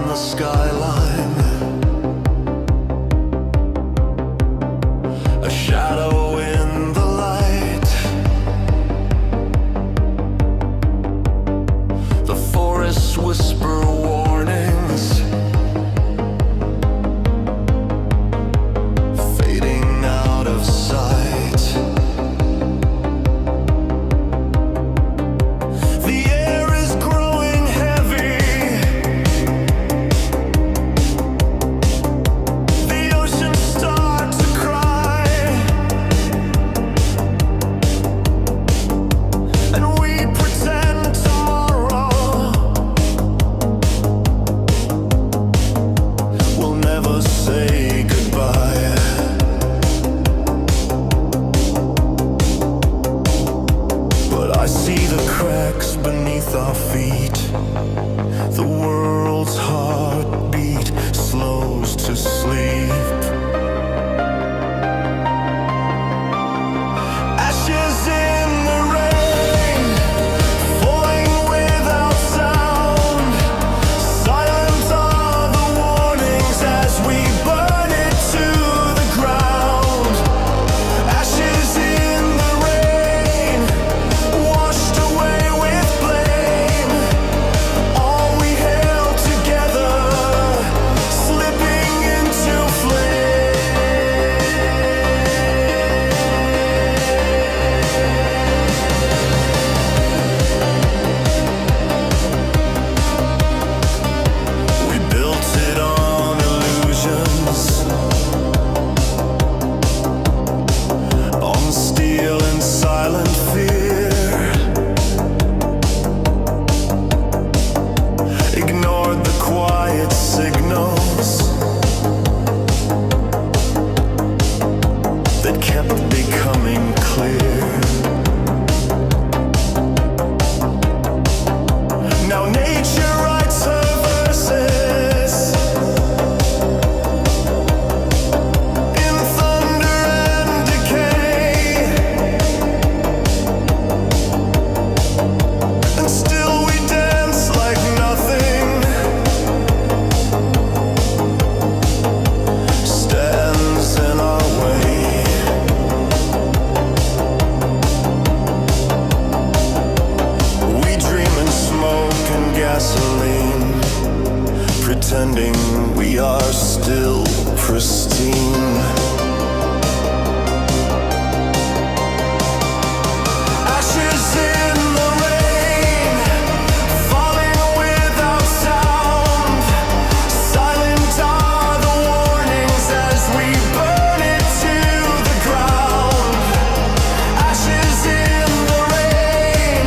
the skyline, a shadow in the light. The forests whisper warnings, fading out of sight. The air is growing heavy. The ocean starts to cry, and we pretend tomorrow we'll never say goodbye. But I see the cracks beneath our feet. The world's heartbeat slows to sleep. Ashes in the rain, falling without sound. Silent are the warnings as we burn it to the ground. Ashes in the rain, washed away with blame. All we held together, slipping into flame. We built it on illusions, on steel and silent fear. Ignored the quiet signals that kept becoming clear. Now nature writes her verses in thunder and decay, and still we dance like nothing stands in our way. We dream in smoke and gasoline, pretending we are still pristine. Ashes in the rain, falling without sound. Silent are the warnings as we burn it to the ground. Ashes in the rain,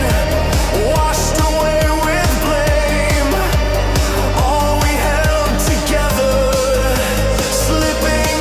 washed away with blame. All we held together, slipping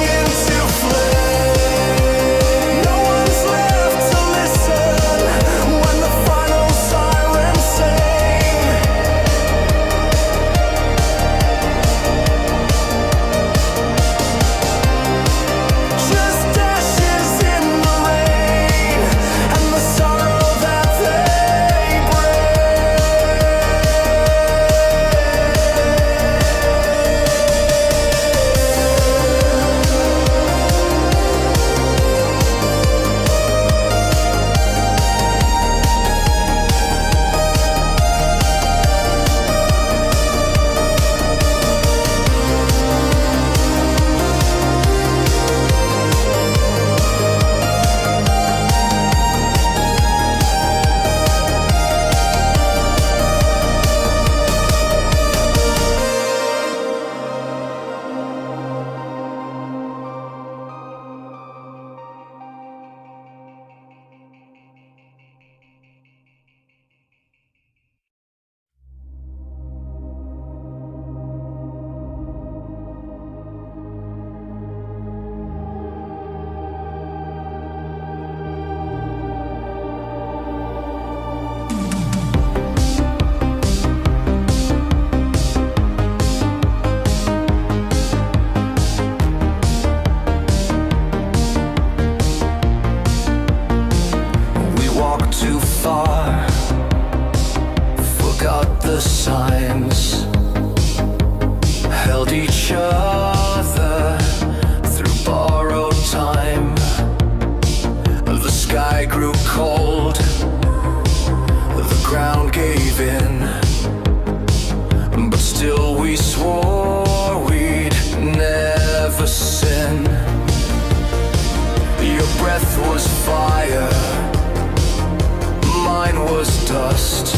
each other through borrowed time. The sky grew cold, the ground gave in, but still we swore we'd never sin. Your breath was fire, mine was dust.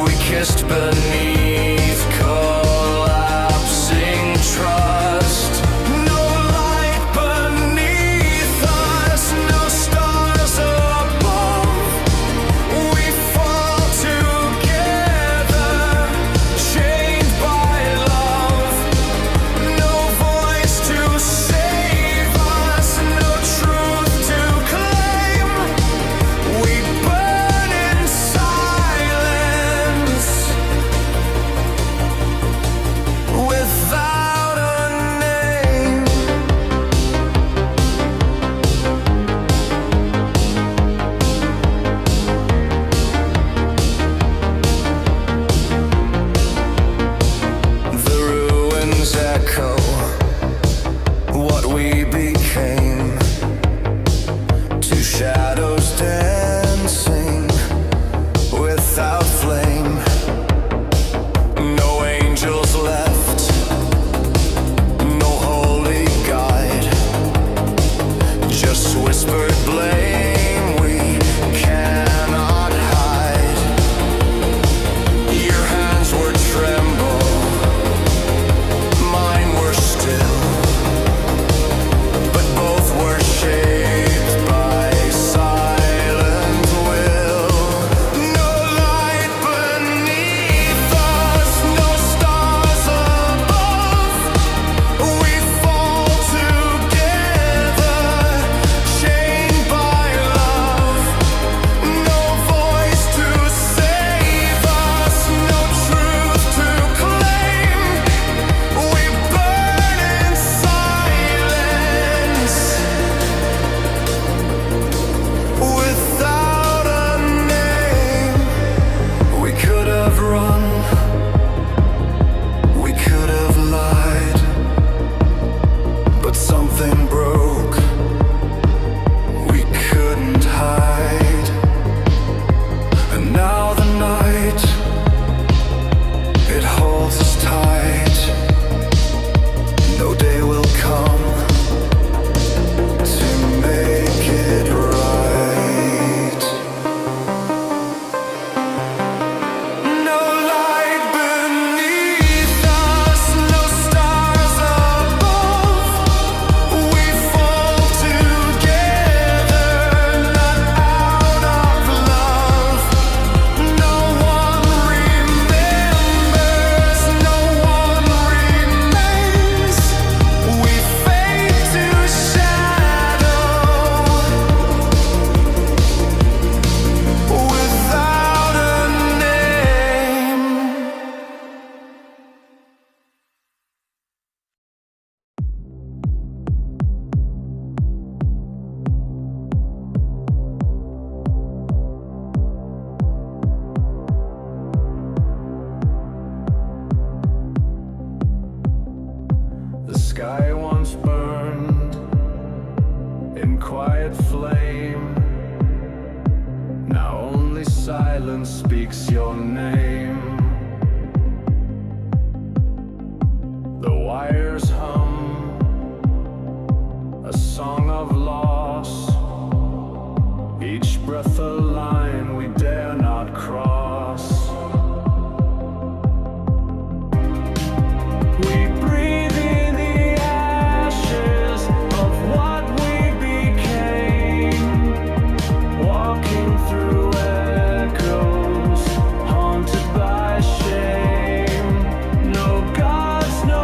We kissed beneath collapsing trust. No light beneath us, no stars above. We fall together, chained by love. No voice to save us, no truth to claim. We burn in silence without a name. The ruins echo what we became. Two shadows dancing without flame. No angels left, no holy guide. Just whispered blame we cannot hide. Your hands were tremble, mine were still, but both were shaped by silent will. No light beneath us, no stars above. We fall together, chained by love. No voice to save us, no truth to claim. We burn in silence without a name. We could have run, we could have lied, but something broke, we couldn't hide. And now the night, it holds us tight. No day will come to make it right. No light beneath us, no stars above. We fall together, not out of love. No one remembers, no one remains. We fade to shadow without a name. The sky once burned in quiet flame. Now only silence speaks your name. The wires hum a song of loss. Each breath a line we dare not cross. We breathe in the ashes of what we became, walking through echoes, haunted by shame. No gods, no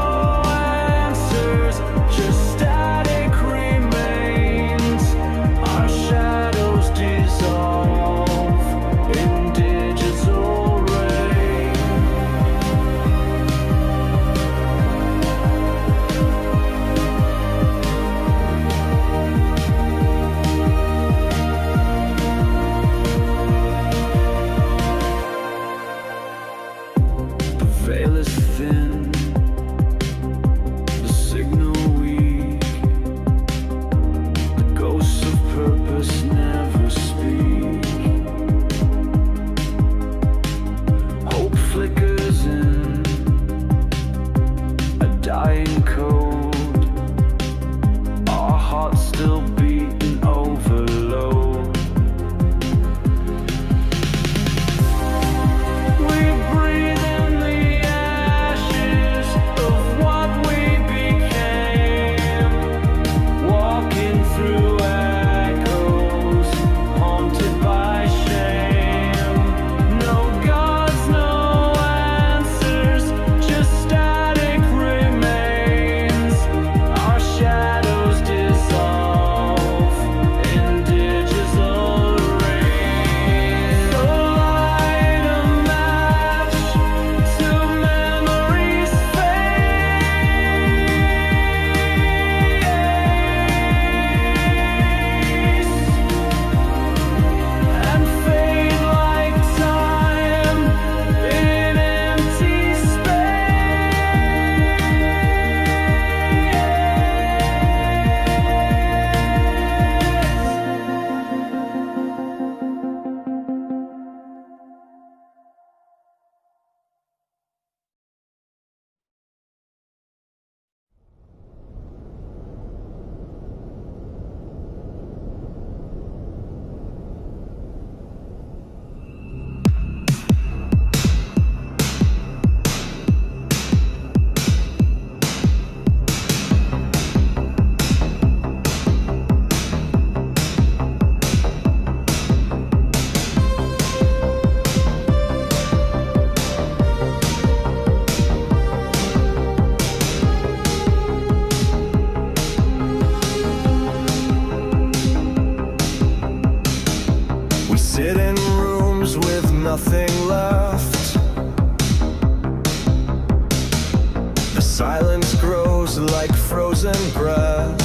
grows like frozen breath.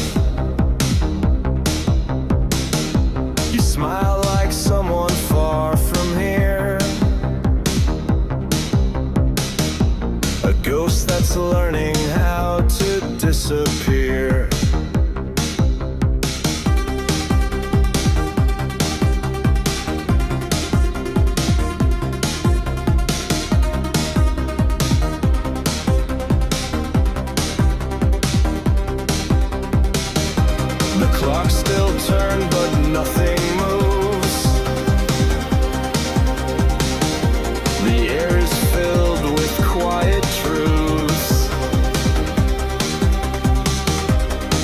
You smile like someone far from here, a ghost that's learning how to disappear. The clocks still turn, but nothing moves. The air is filled with quiet truths.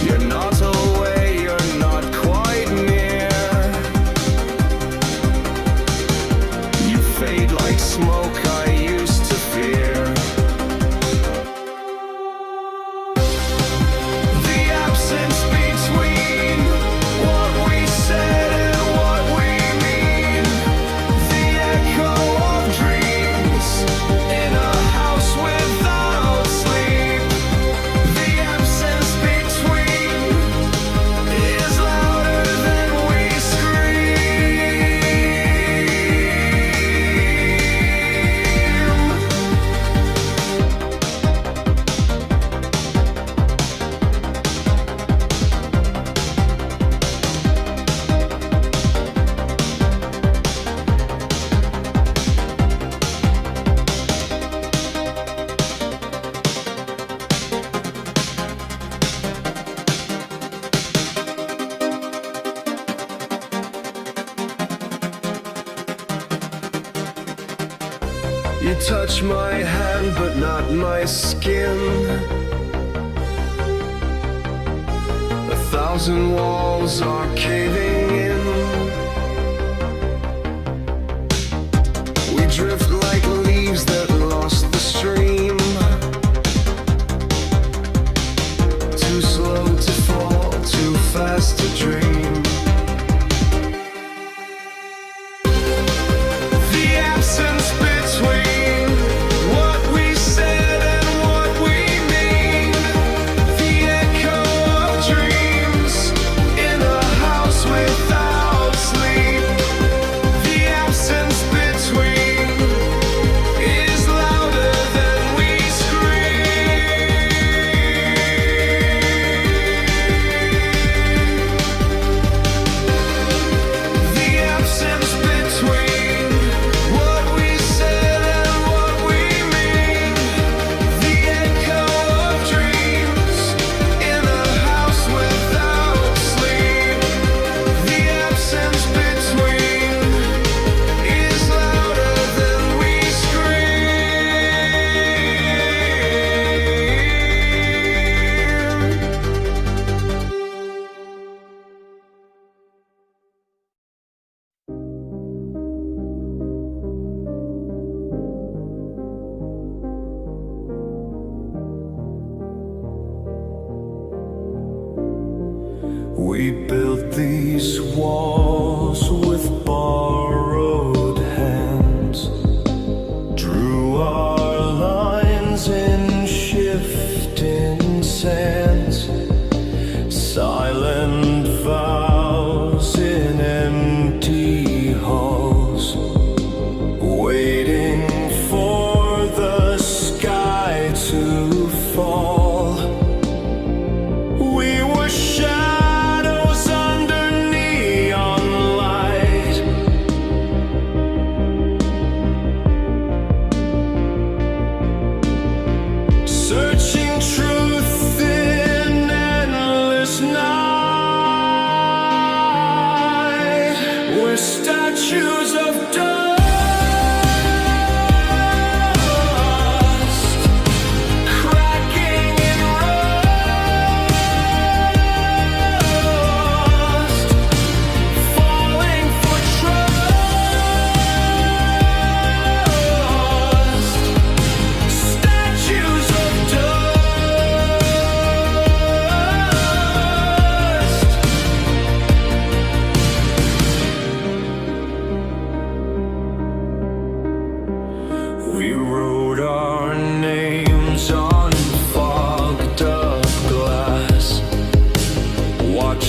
You're not away, you're not quite near. You fade like smoke I used to fear. The absence between what we said and what we mean. The echo of dreams in a house without sleep. The absence between is louder than we scream. You touch my hand, but not my skin. 1,000 walls are caving in. We drift like leaves that lost the stream. Too slow to fall, too fast to dream. The absence between what we said and what we mean. The echo of dreams in a house without sleep. The absence between is louder than we scream. The absence between what we said and what we mean. The echo of dreams in a house without sleep. The absence between is louder than we scream. We built these walls with borrowed hands, drew our lines in shifting sands, silent vows in empty halls, waiting for the sky to fall. We were shadows under neon light,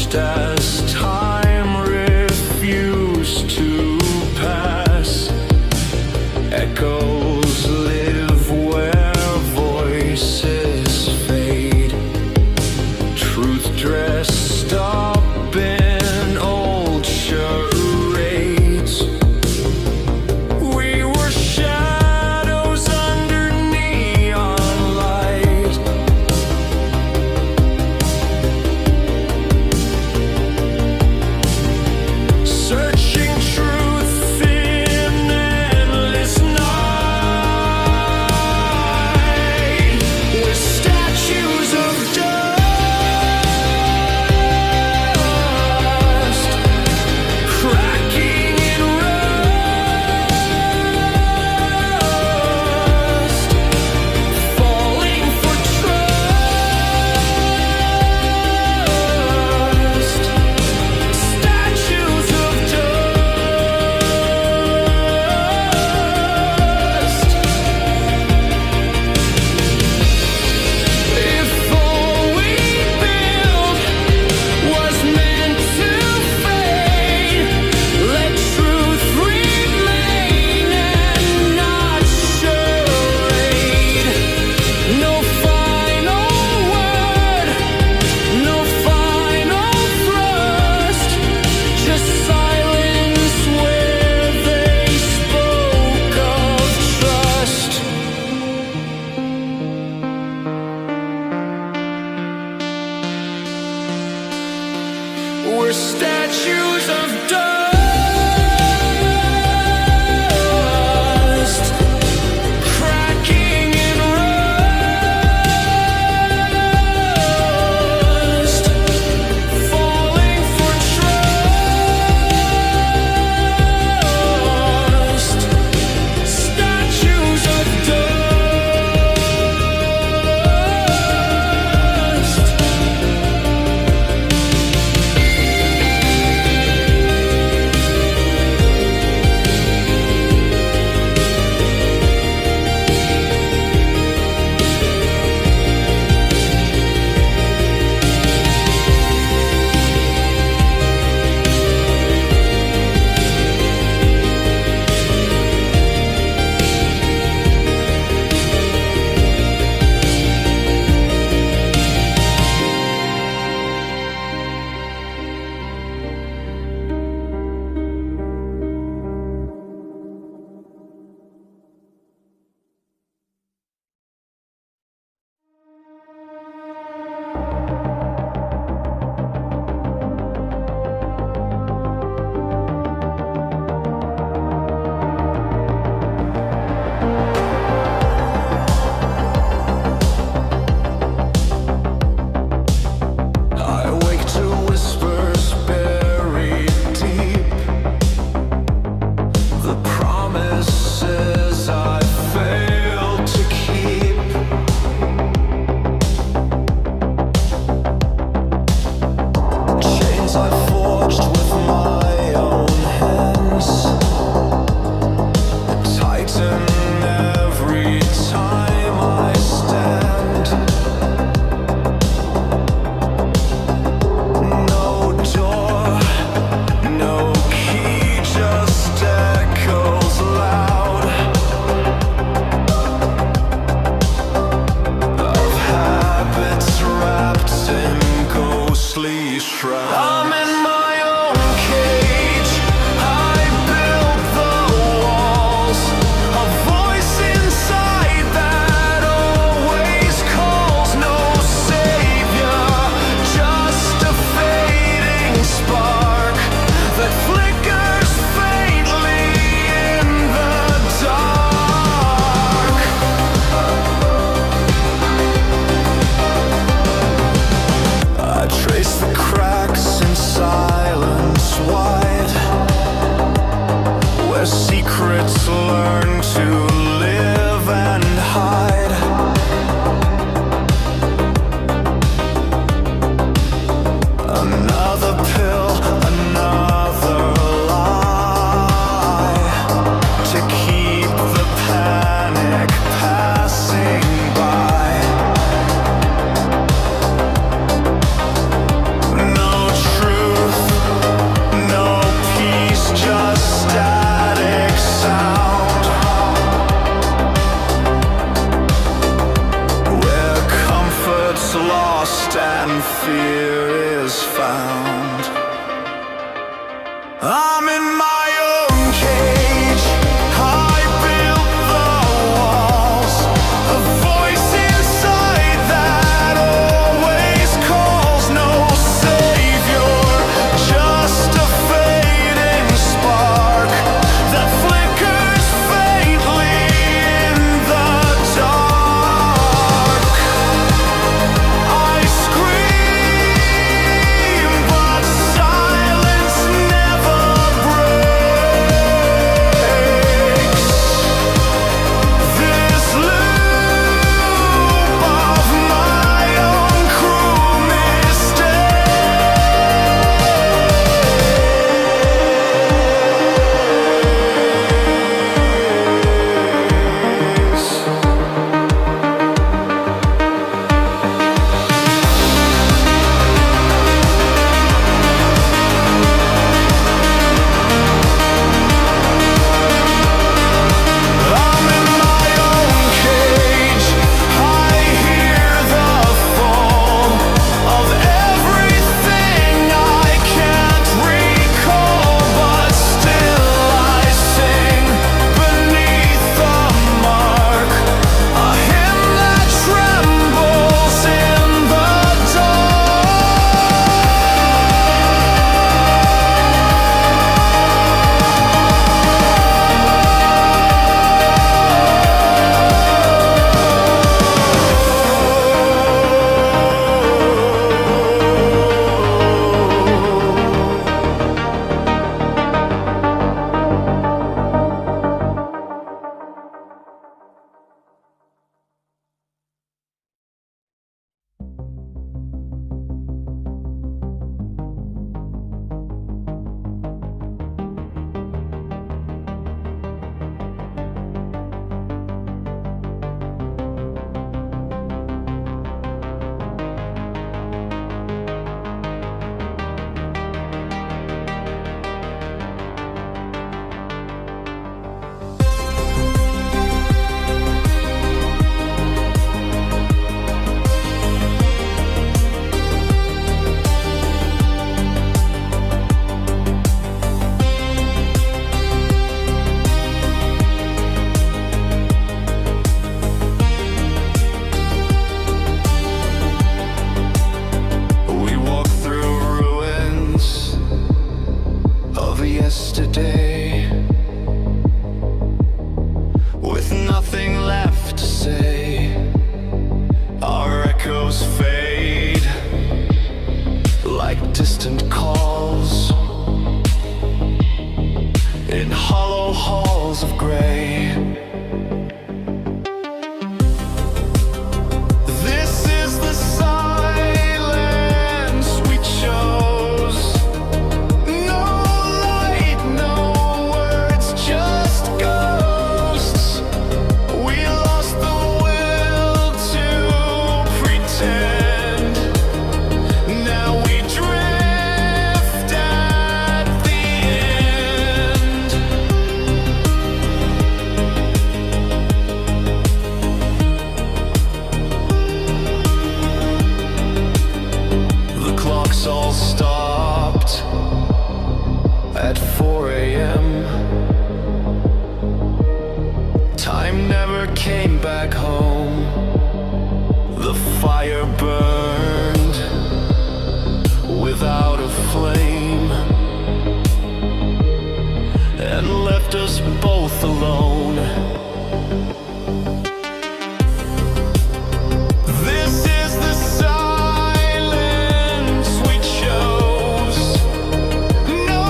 just as time refused to pass. Echoes live where voices fade. Truth dressed up in old charades. We were shadows under neon light. Searching truth in endless night. We're statues of dust, cracking in rust, falling for trust. Statues of dust. If all we built was meant to fade, let truth remain and not charade. No final word, no final thrust, just silence where they spoke of trust. We're statues of dust, cracking in rust, falling for trust. Statues of dust. I wake to whispers buried deep, the promises I failed to keep. Chains I forged with my own hands tighten every time I stand. No door, no key, just echoes loud of habits wrapped in ghostly shrouds. I'm in my own cage. I built the walls. A voice inside that always calls. No savior, just a fading spark that flickers faintly in the dark. I trace the cracks inside lost and fear is found. I'm in my own cage. I built the walls. A voice inside that always calls. No savior, just a fading spark that flickers faintly in the dark. I scream, but silence never breaks. This loop of my own cruel mistakes. I'm in my own cage. I hear the fall of everything I can't recall, but still I sing beneath the mark, a hymn that trembles in the we walk through ruins of yesterday, with nothing left to say. Our echoes fade like distant calls in hollow halls of gray. This is the silence we chose. No light, no words, just ghosts. We lost the will to pretend. Now we drift at the end. The clocks all stopped at 4 a.m. Time never came back home. The fire burned without a flame and left us both alone. This is the silence we chose. No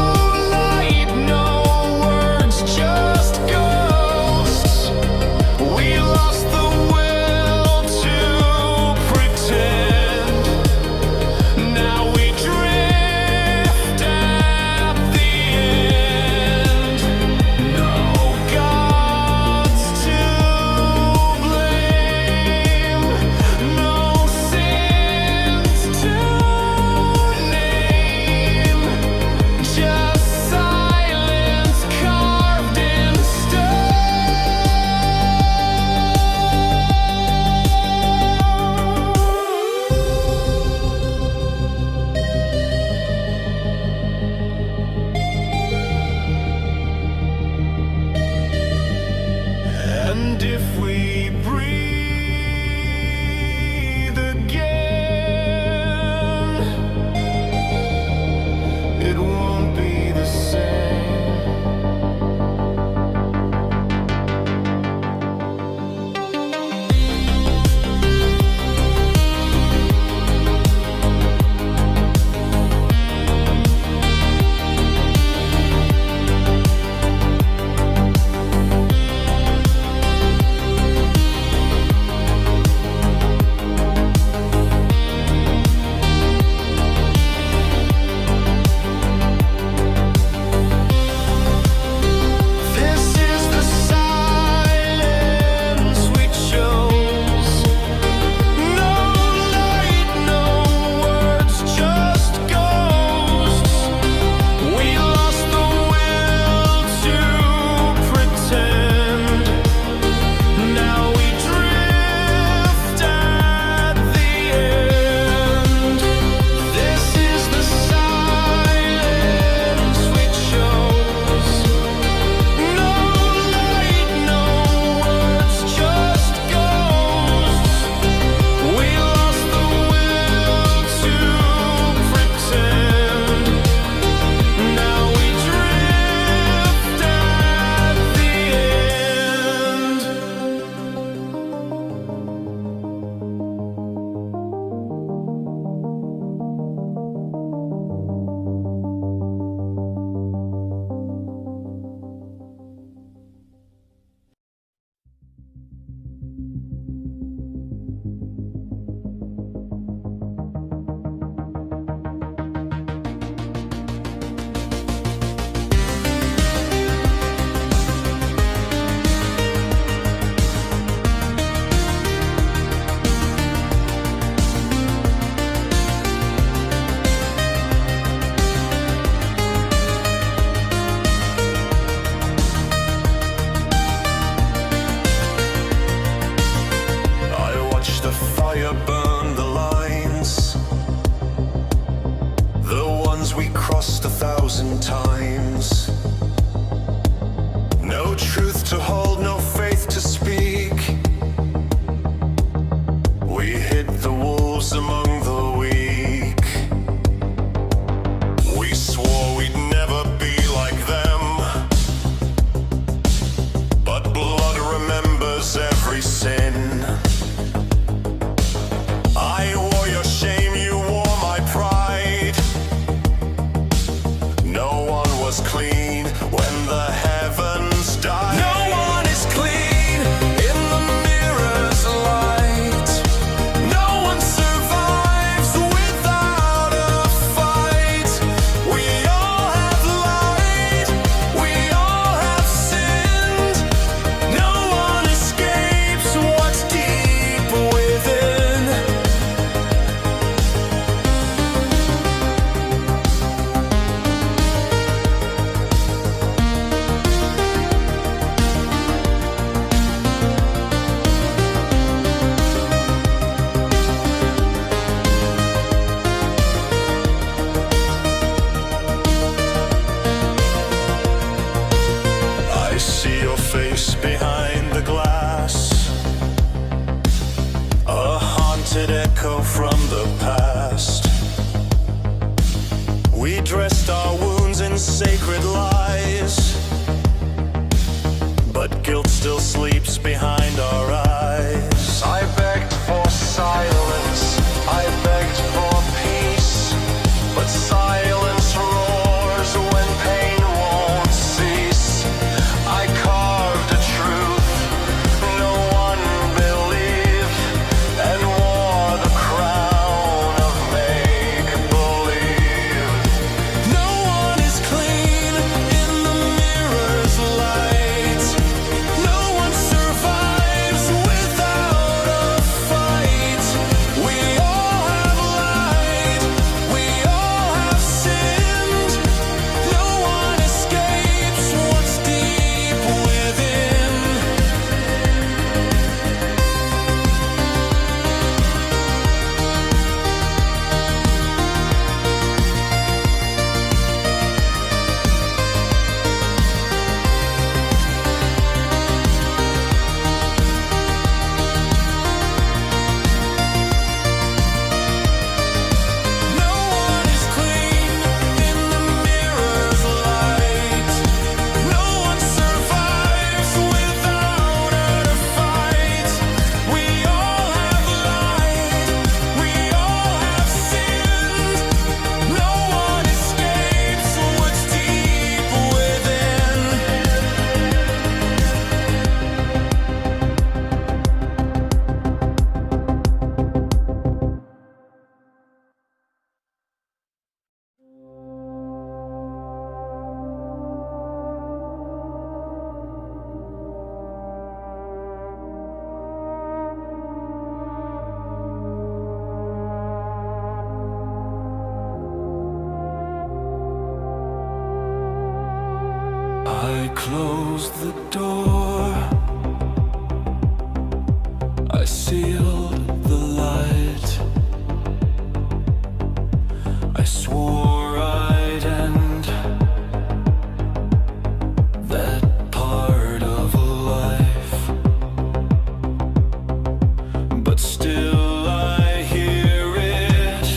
light, no words, just ghosts. We lost the will to pretend. Now we drift at the end. No God. closed the door. I sealed the light. I swore I'd end that part of life, but still I hear it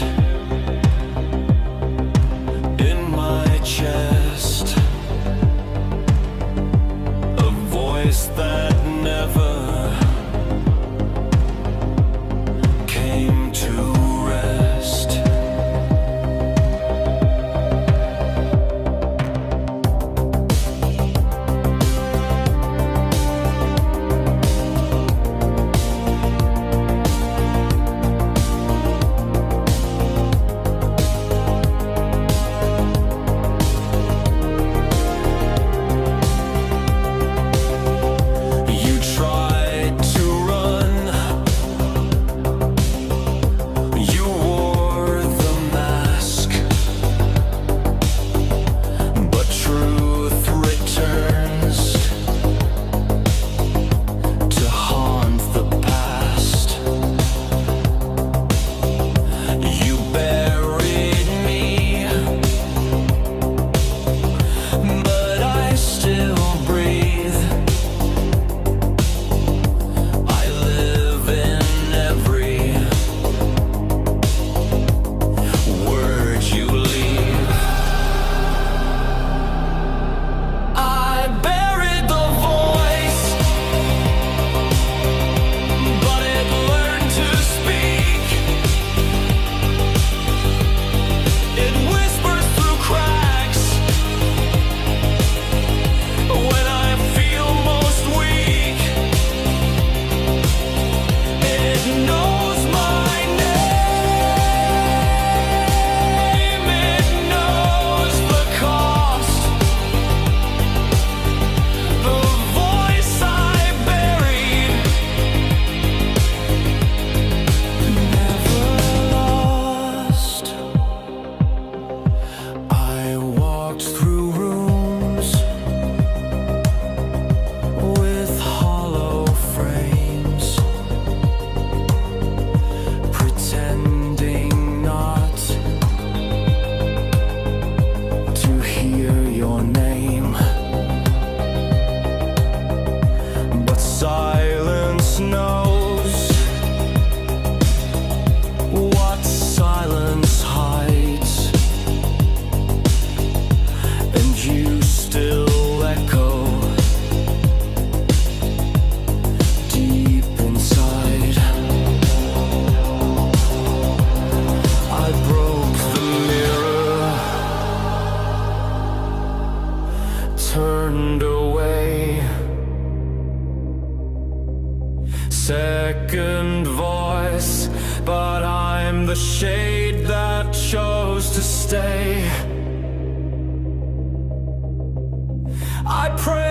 in my chest, a voice that never came to rest. You tried to run, you wore the mask, but truth returns to haunt the past. You buried me, but I still breathe. I live in every word you leave. I buried the voice, but it learned to speak. It whispers through cracks when I feel most weak. It knows my name, it knows the cost. The voice I buried, never lost. I walked through rooms with hollow frames, pretending not to hear your name, but silence knows what silence hides, and you still echo deep inside. I broke the mirror, turned away. Second voice, but I'm the shade that chose to stay. I pray